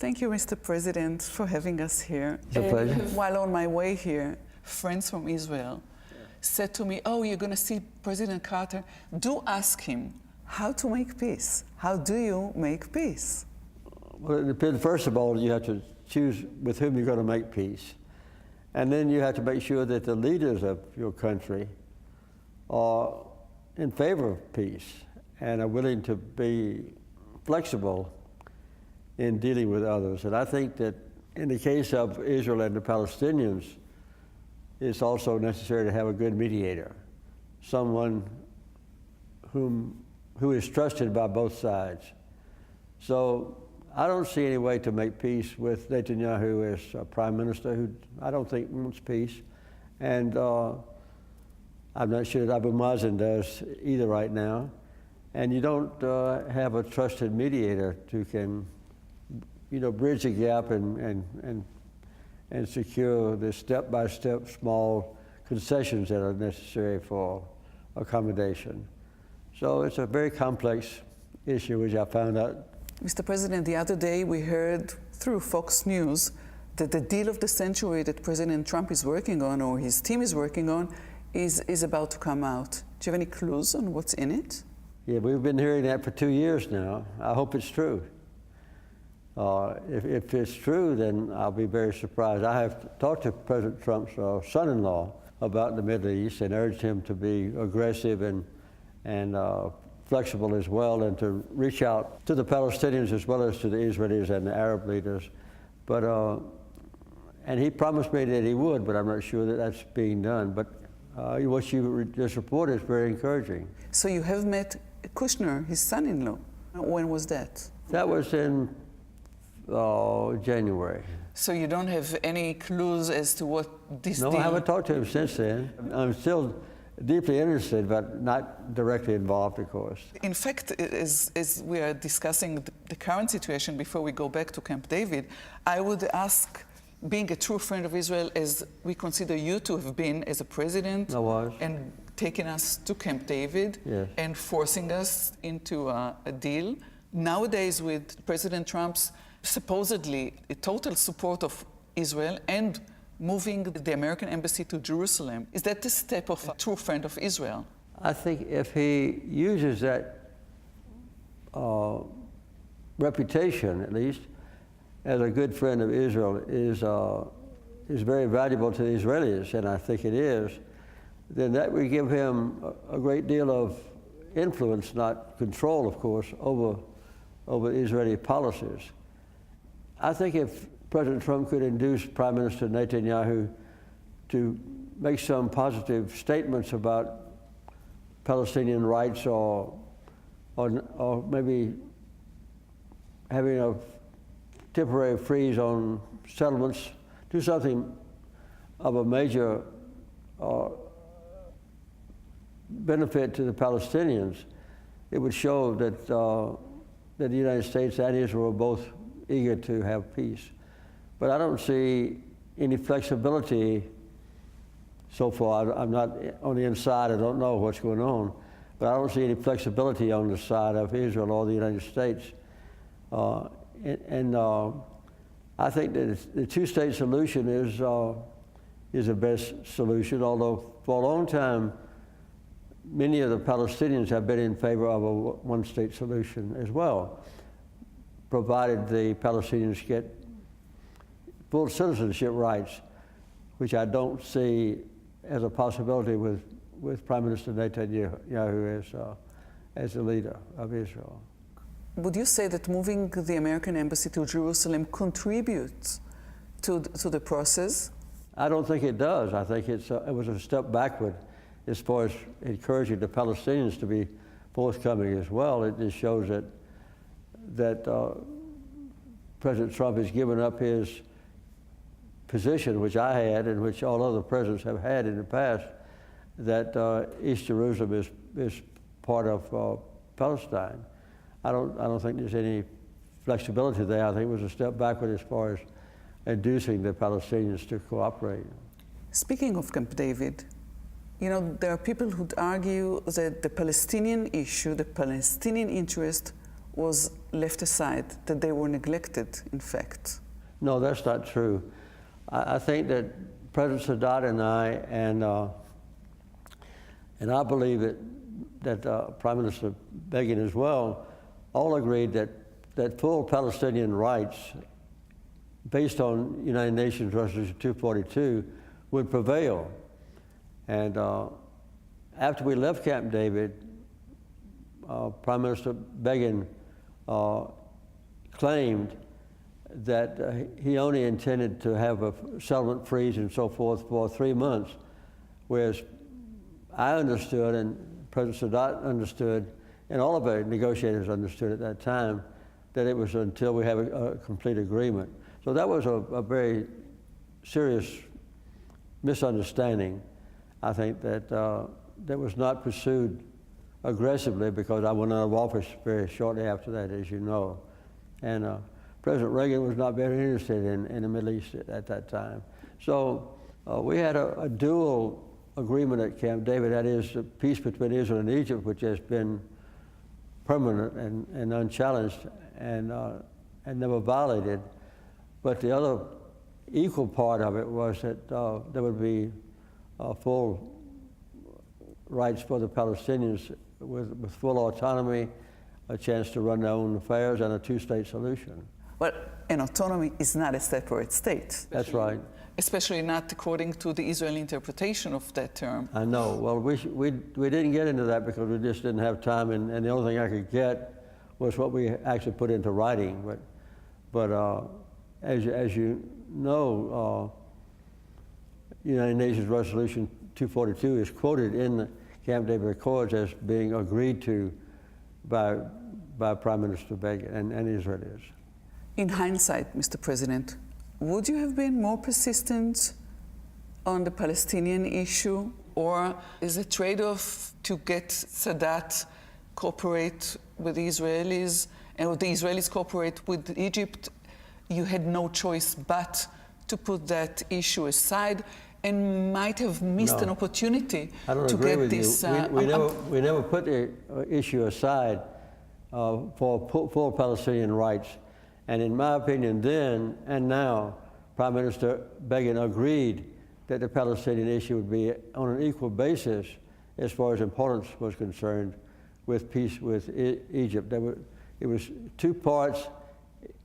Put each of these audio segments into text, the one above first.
Thank you, Mr. President, for having us here. It's a pleasure. While on my way here, friends from Israel said to me, oh, you're going to see President Carter. Do ask him how to make peace. How do you make peace? Well, it depends. First of all, you have to choose with whom you're going to make peace. And then you have to make sure that the leaders of your country are in favor of peace and are willing to be flexible in dealing with others. And I think that in the case of Israel and the Palestinians, it's also necessary to have a good mediator, someone who is trusted by both sides. So I don't see any way to make peace with Netanyahu as a prime minister who I don't think wants peace. And I'm not sure that Abu Mazen does either right now. And you don't have a trusted mediator who can, bridge the gap and secure the step-by-step small concessions that are necessary for accommodation. So it's a very complex issue, which I found out. Mr. President, the other day we heard through Fox News that the deal of the century that President Trump is working on, or his team is working on, is about to come out. Do you have any clues on what's in it? Yeah, we've been hearing that for 2 years now. I hope it's true. If it's true, then I'll be very surprised. I have talked to President Trump's son-in-law about the Middle East and urged him to be aggressive and flexible as well, and to reach out to the Palestinians as well as to the Israelis and the Arab leaders. But and he promised me that he would, but I'm not sure that that's being done. But what you just reported is very encouraging. So you have met Kushner, his son-in-law. When was that? That was in January. So you don't have any clues as to what this deal... No, I haven't talked to him since then. I'm still deeply interested, but not directly involved, of course. In fact, as we are discussing the current situation before we go back to Camp David, I would ask, being a true friend of Israel, as we consider you to have been as a president, I was. And taking us to Camp David, yes, and forcing us into a deal. Nowadays, with President Trump's supposedly total support of Israel and moving the American embassy to Jerusalem, is that the step of a true friend of Israel? I think if he uses that reputation, at least, as a good friend of Israel, is very valuable to the Israelis, and I think it is, then that would give him a great deal of influence, not control, of course, over Israeli policies. I think if President Trump could induce Prime Minister Netanyahu to make some positive statements about Palestinian rights, or maybe having a temporary freeze on settlements, do something of a major benefit to the Palestinians, it would show that the United States and Israel are both eager to have peace. But I don't see any flexibility so far. I'm not on the inside, I don't know what's going on, but I don't see any flexibility on the side of Israel or the United States. I think that the two-state solution is the best solution, although for a long time, many of the Palestinians have been in favor of a one-state solution as well, provided the Palestinians get full citizenship rights, which I don't see as a possibility with Prime Minister Netanyahu as the leader of Israel. Would you say that moving the American embassy to Jerusalem contributes to the process? I don't think it does. I think it was a step backward as far as encouraging the Palestinians to be forthcoming as well. It just shows that President Trump has given up his position, which I had and which all other presidents have had in the past, that East Jerusalem is part of Palestine. I don't think there's any flexibility there. I think it was a step backward as far as inducing the Palestinians to cooperate. Speaking of Camp David, there are people who'd argue that the Palestinian issue, the Palestinian interest, was left aside, that they were neglected, in fact? No, that's not true. I think that President Sadat and I, and I believe that Prime Minister Begin as well, all agreed that full Palestinian rights, based on United Nations Resolution 242, would prevail. And after we left Camp David, Prime Minister Begin claimed that he only intended to have a settlement freeze and so forth for 3 months, whereas I understood, and President Sadat understood, and all of our negotiators understood at that time, that it was until we have a complete agreement. So that was a very serious misunderstanding. I think that that was not pursued aggressively, because I went out of office very shortly after that, as you know. And President Reagan was not very interested in the Middle East at that time. So we had a dual agreement at Camp David, that is, the peace between Israel and Egypt, which has been permanent and unchallenged and never violated. But the other equal part of it was that there would be full rights for the Palestinians with full autonomy, a chance to run their own affairs, and a two-state solution. Well, an autonomy is not a separate state. That's right. Especially not according to the Israeli interpretation of that term. I know. Well, we didn't get into that because we just didn't have time, and the only thing I could get was what we actually put into writing. But as you know, United Nations Resolution 242 is quoted in the Camp David Accords as being agreed to by Prime Minister Begin and Israelis. In hindsight, Mr. President, would you have been more persistent on the Palestinian issue, or is a trade-off to get Sadat cooperate with the Israelis, and the Israelis cooperate with Egypt? You had no choice but to put that issue aside, and might have missed an opportunity to get this. We never put the issue aside for full Palestinian rights. And in my opinion then and now, Prime Minister Begin agreed that the Palestinian issue would be on an equal basis as far as importance was concerned with peace with Egypt. It was two parts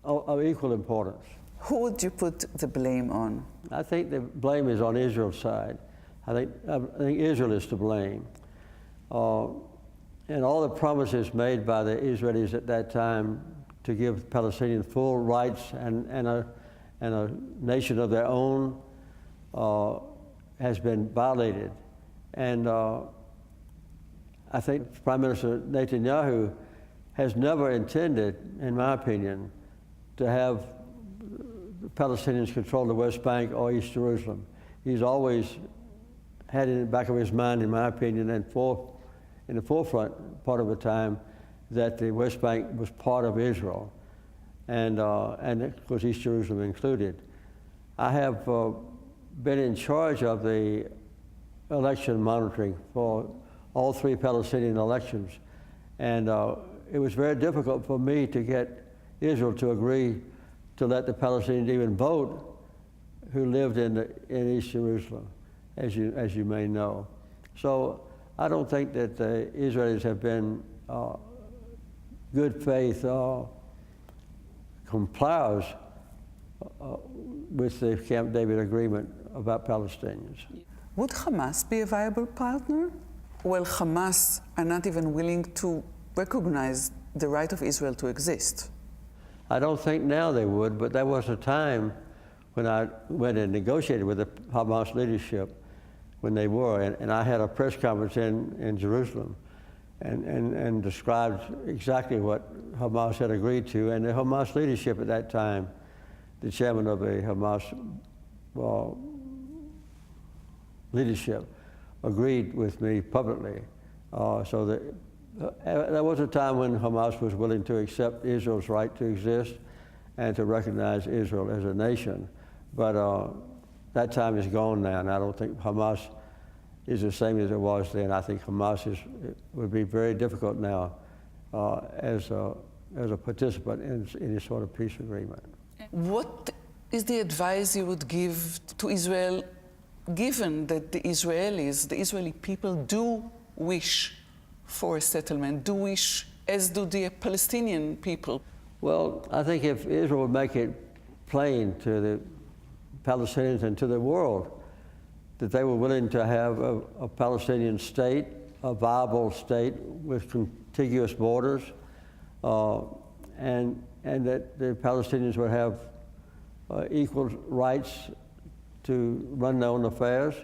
of equal importance. Who would you put the blame on? I think the blame is on Israel's side. I think Israel is to blame. And all the promises made by the Israelis at that time to give Palestinians full rights and a nation of their own has been violated. And I think Prime Minister Netanyahu has never intended, in my opinion, to have the Palestinians control the West Bank or East Jerusalem. He's always had in the back of his mind, in my opinion, and in the forefront part of the time, that the West Bank was part of Israel, and of course East Jerusalem included. I have been in charge of the election monitoring for all 3 Palestinian elections, and it was very difficult for me to get Israel to agree to let the Palestinians even vote who lived in East Jerusalem, as you may know. So I don't think that the Israelis have been good faith complies with the Camp David agreement about Palestinians. Would Hamas be a viable partner? Well, Hamas are not even willing to recognize the right of Israel to exist. I don't think now they would, but there was a time when I went and negotiated with the Hamas leadership when they were, and I had a press conference in Jerusalem and described exactly what Hamas had agreed to, and the Hamas leadership at that time, the chairman of the Hamas leadership, agreed with me publicly. So that there was a time when Hamas was willing to accept Israel's right to exist and to recognize Israel as a nation. But that time is gone now, and I don't think Hamas is the same as it was then. I think Hamas would be very difficult now as as a participant in any sort of peace agreement. What is the advice you would give to Israel, given that the Israeli people do wish for a settlement, do wish, as do the Palestinian people? Well, I think if Israel would make it plain to the Palestinians and to the world that they were willing to have a Palestinian state, a viable state with contiguous borders, and that the Palestinians would have equal rights to run their own affairs.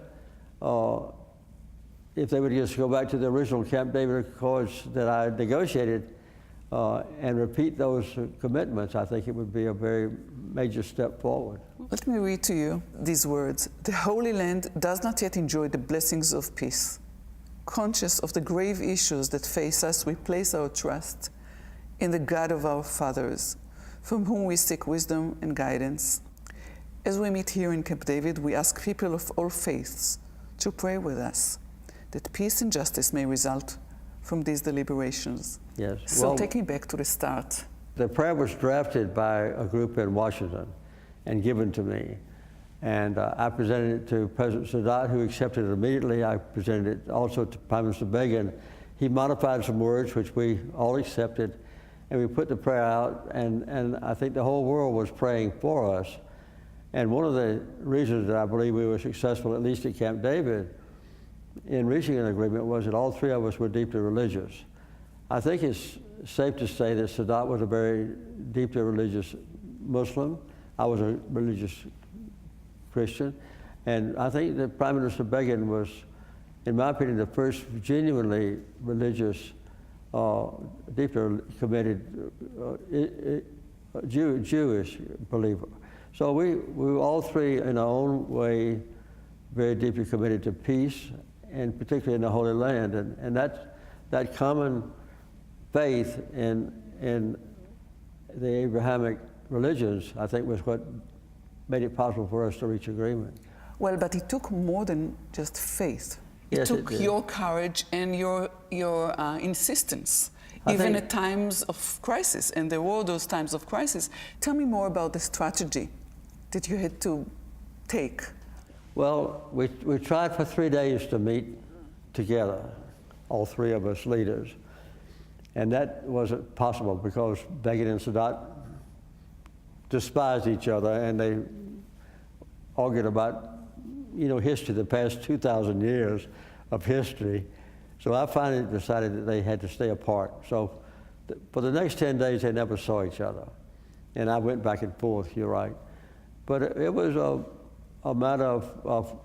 If they would just go back to the original Camp David Accords that I negotiated and repeat those commitments, I think it would be a very major step forward. Let me read to you these words. The Holy Land does not yet enjoy the blessings of peace. Conscious of the grave issues that face us, we place our trust in the God of our fathers, from whom we seek wisdom and guidance. As we meet here in Camp David, we ask people of all faiths to pray with us, that peace and justice may result from these deliberations. Yes. So well, take me back to the start. The prayer was drafted by a group in Washington and given to me. And I presented it to President Sadat, who accepted it immediately. I presented it also to Prime Minister Begin. He modified some words, which we all accepted, and we put the prayer out, and I think the whole world was praying for us. And one of the reasons that I believe we were successful, at least at Camp David, in reaching an agreement was that all three of us were deeply religious. I think it's safe to say that Sadat was a very deeply religious Muslim. I was a religious Christian. And I think that Prime Minister Begin was, in my opinion, the first genuinely religious, deeply committed Jewish believer. So we were all three, in our own way, very deeply committed to peace, and particularly in the Holy Land. And that common faith in the Abrahamic religions, I think, was what made it possible for us to reach agreement. Well, but it took more than just faith. It took your courage and your insistence, even at times of crisis, and there were those times of crisis. Tell me more about the strategy that you had to take. Well, we tried for 3 days to meet together, all three of us leaders, and that wasn't possible because Begin and Sadat despised each other, and they argued about, history, the past 2,000 years of history. So I finally decided that they had to stay apart. So for the next 10 days, they never saw each other. And I went back and forth, you're right. But it was a matter of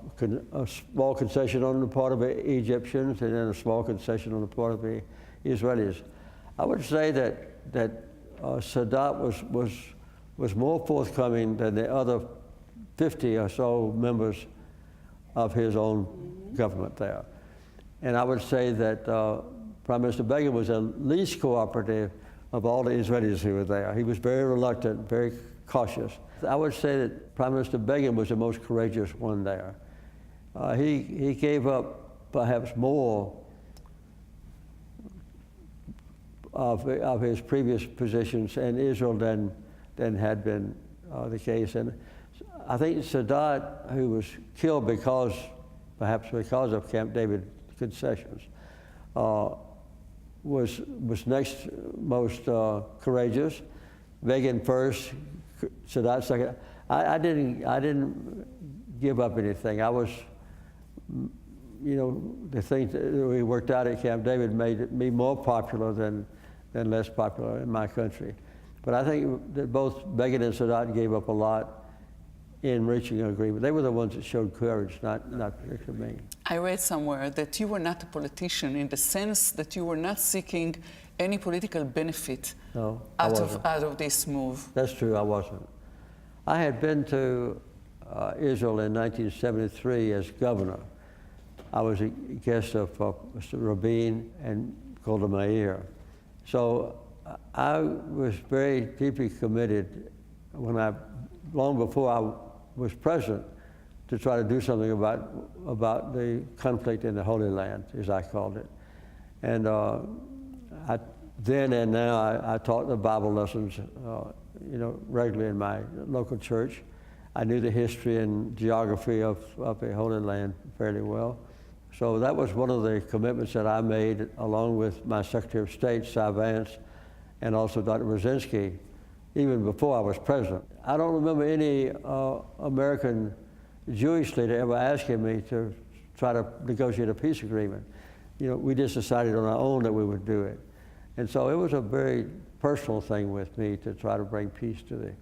a small concession on the part of the Egyptians and then a small concession on the part of the Israelis. I would say that Sadat was more forthcoming than the other 50 or so members of his own government there. And I would say that Prime Minister Begin was the least cooperative of all the Israelis who were there. He was very reluctant, very cautious. I would say that Prime Minister Begin was the most courageous one there. He gave up perhaps more of his previous positions in Israel than had been the case. And I think Sadat, who was killed perhaps because of Camp David concessions, was next most courageous. Begin first, Sadat second. I didn't give up anything. I was, the things that we worked out at Camp David made me more popular than less popular in my country. But I think that both Begin and Sadat gave up a lot in reaching an agreement. They were the ones that showed courage, not particularly me. I read somewhere that you were not a politician in the sense that you were not seeking any political benefit out of this move. That's true, I wasn't. I had been to Israel in 1973 as governor. I was a guest of Mr. Rabin and Golda Meir. So I was very deeply committed long before I was president, to try to do something about the conflict in the Holy Land, as I called it. And I then and now, I taught the Bible lessons, regularly in my local church. I knew the history and geography of the Holy Land fairly well. So that was one of the commitments that I made, along with my Secretary of State, Cy Vance, and also Dr. Brzezinski, even before I was president. I don't remember any American Jewish leader ever asking me to try to negotiate a peace agreement. We just decided on our own that we would do it. And so it was a very personal thing with me to try to bring peace to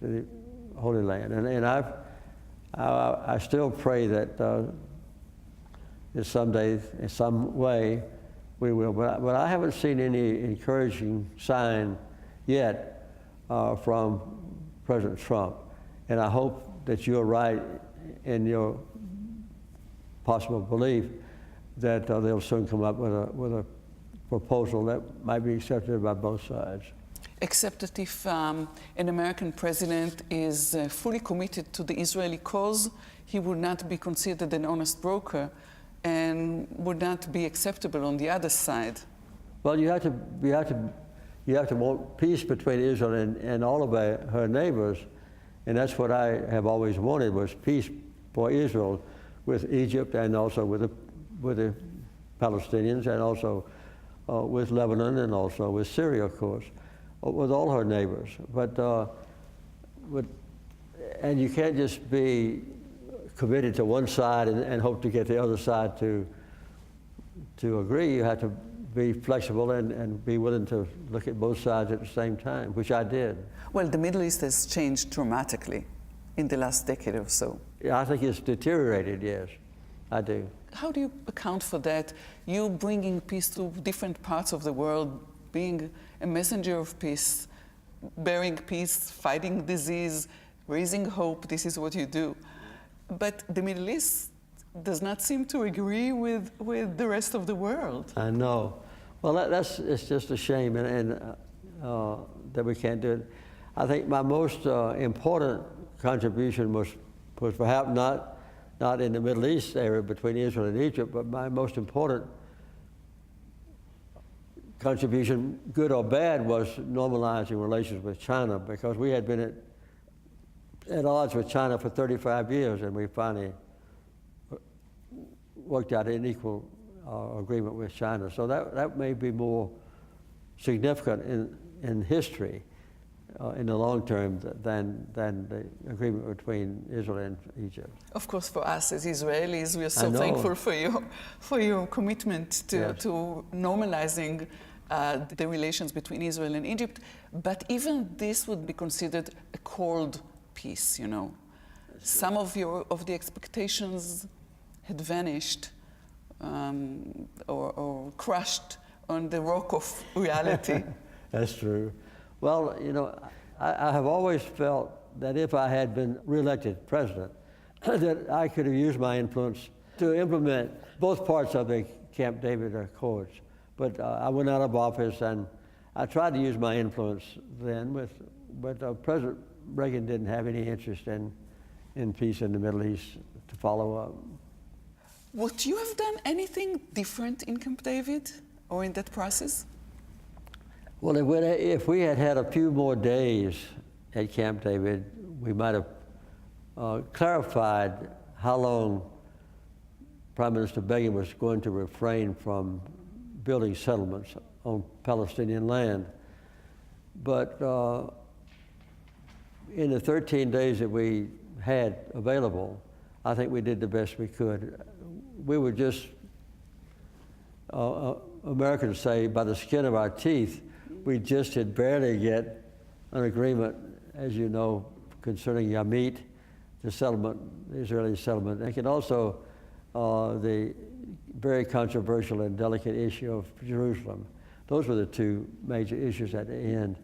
the Holy Land. And I still pray that someday, in some way, we will. But I haven't seen any encouraging sign yet from President Trump. And I hope that you're right in your possible belief that they'll soon come up with a proposal that might be accepted by both sides. Except that if an American president is fully committed to the Israeli cause, he would not be considered an honest broker and would not be acceptable on the other side. Well, you have to want peace between Israel and all of her neighbors, and that's what I have always wanted, was peace for Israel with Egypt and also with the Palestinians, and also with Lebanon, and also with Syria, of course, with all her neighbors. And you can't just be committed to one side and hope to get the other side to agree. You have to be flexible and be willing to look at both sides at the same time, which I did. Well, the Middle East has changed dramatically in the last decade or so. Yeah, I think it's deteriorated, yes, I do. How do you account for that? You bringing peace to different parts of the world, being a messenger of peace, bearing peace, fighting disease, raising hope, this is what you do. But the Middle East does not seem to agree with the rest of the world. I know. Well, it's just a shame and that we can't do it. I think my most important contribution was perhaps not in the Middle East area between Israel and Egypt, but my most important contribution, good or bad, was normalizing relations with China, because we had been at odds with China for 35 years, and we finally worked out an equal agreement with China. So that may be more significant in history in the long term than the agreement between Israel and Egypt. Of course, for us as Israelis, we are so thankful for your commitment to normalizing the relations between Israel and Egypt. But even this would be considered a cold peace, you know. Some of the expectations had vanished or crushed on the rock of reality. That's true. Well, you know, I have always felt that if I had been reelected president, that I could have used my influence to implement both parts of the Camp David Accords. But I went out of office, and I tried to use my influence then, but President Reagan didn't have any interest in peace in the Middle East to follow up. Would you have done anything different in Camp David or in that process? Well, if we had had a few more days at Camp David, we might have clarified how long Prime Minister Begin was going to refrain from building settlements on Palestinian land. But in the 13 days that we had available, I think we did the best we could. We were just, Americans say, by the skin of our teeth. We just had barely get an agreement, as you know, concerning Yamit, the settlement, the Israeli settlement, and also the very controversial and delicate issue of Jerusalem. Those were the two major issues at the end.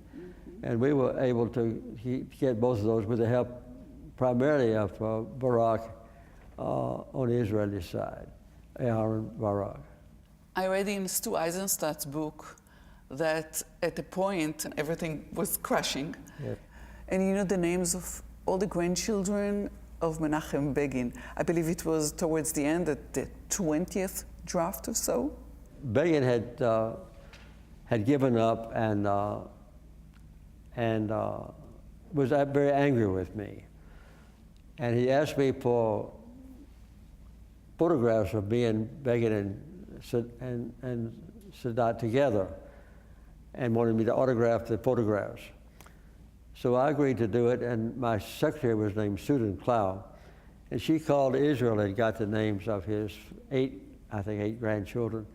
And we were able to get both of those with the help primarily of Barak on the Israeli side, Aaron Barak. I read in Stu Eisenstadt's book that at a point everything was crashing. Yes. And you know the names of all the grandchildren of Menachem Begin. I believe it was towards the end, at the 20th draft or so. Begin had had given up and was very angry with me. And he asked me for photographs of me and Begin and Sadat together, and wanted me to autograph the photographs. So I agreed to do it, and my secretary was named Susan Clow, and she called Israel and got the names of his eight grandchildren.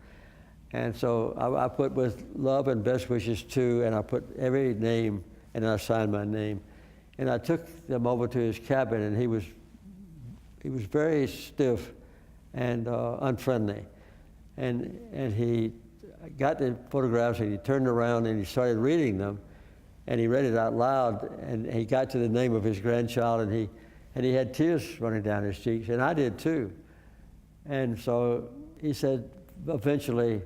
And so I put with love and best wishes to, and I put every name, and I signed my name. And I took them over to his cabin, and he was very stiff and unfriendly. And he got the photographs, and he turned around and he started reading them, and he read it out loud, and he got to the name of his grandchild, and he had tears running down his cheeks, and I did too. And so he said eventually,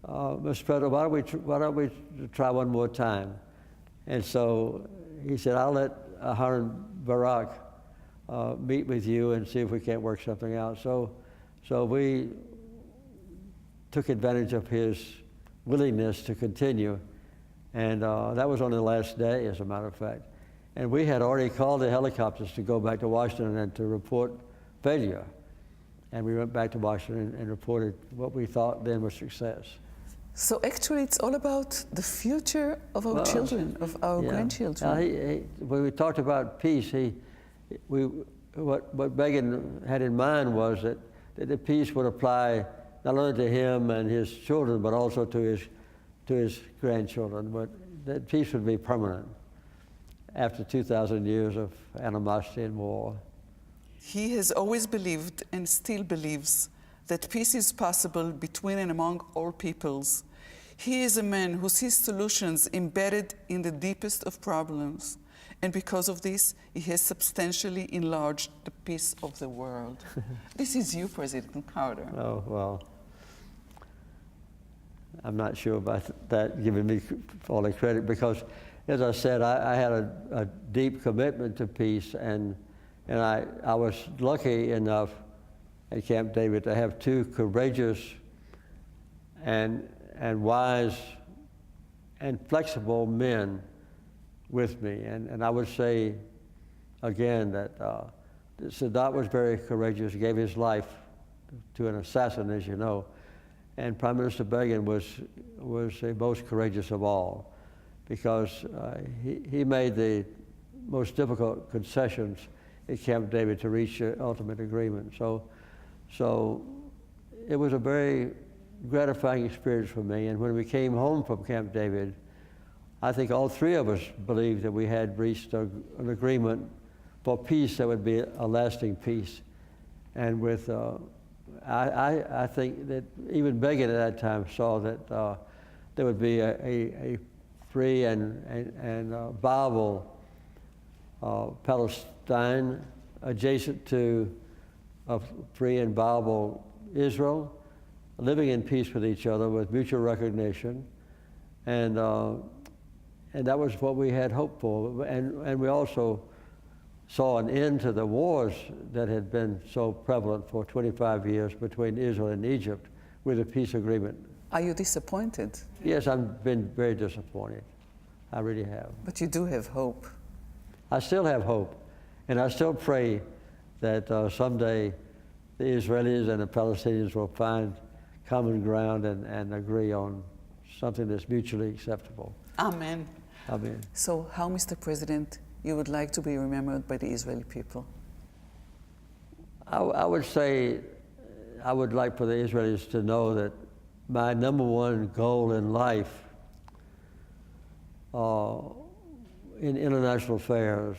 Mr. President, why don't we try one more time? And so he said, I'll let Harun Barak meet with you and see if we can't work something out. So we took advantage of his willingness to continue, and that was on the last day, as a matter of fact. And we had already called the helicopters to go back to Washington and to report failure. And we went back to Washington and reported what we thought then was success. So actually it's all about the future of our children, of our grandchildren. When we talked about peace, what Begin had in mind was that the peace would apply not only to him and his children, but also to his grandchildren. But that peace would be permanent after 2,000 years of animosity and war. He has always believed and still believes that peace is possible between and among all peoples. He is a man who sees solutions embedded in the deepest of problems. And because of this, he has substantially enlarged the peace of the world. This is you, President Carter. Oh, well, I'm not sure about that, giving me all the credit, because, as I said, I had a deep commitment to peace, and I was lucky enough at Camp David to have two courageous and wise and flexible men with me. And I would say, again, that Sadat was very courageous, gave his life to an assassin, as you know. And Prime Minister Begin was the most courageous of all, because he made the most difficult concessions at Camp David to reach an ultimate agreement. So it was a very gratifying experience for me. And when we came home from Camp David, I think all three of us believed that we had reached an agreement for peace that would be a lasting peace. And with, I think that even Begin at that time saw that there would be a free and viable Palestine adjacent to a free and viable Israel, living in peace with each other with mutual recognition. And that was what we had hoped for. And we also saw an end to the wars that had been so prevalent for 25 years between Israel and Egypt with a peace agreement. Are you disappointed? Yes, I've been very disappointed. I really have. But you do have hope. I still have hope. And I still pray that someday the Israelis and the Palestinians will find common ground and agree on something that's mutually acceptable. Amen. Amen. So how, Mr. President, you would like to be remembered by the Israeli people? I would say I would like for the Israelis to know that my number one goal in life in international affairs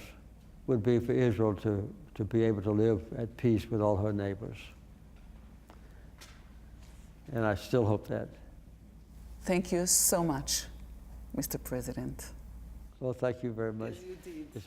would be for Israel to be able to live at peace with all her neighbors. And I still hope that. Thank you so much, Mr. President. Well, thank you very much. Yes, you did.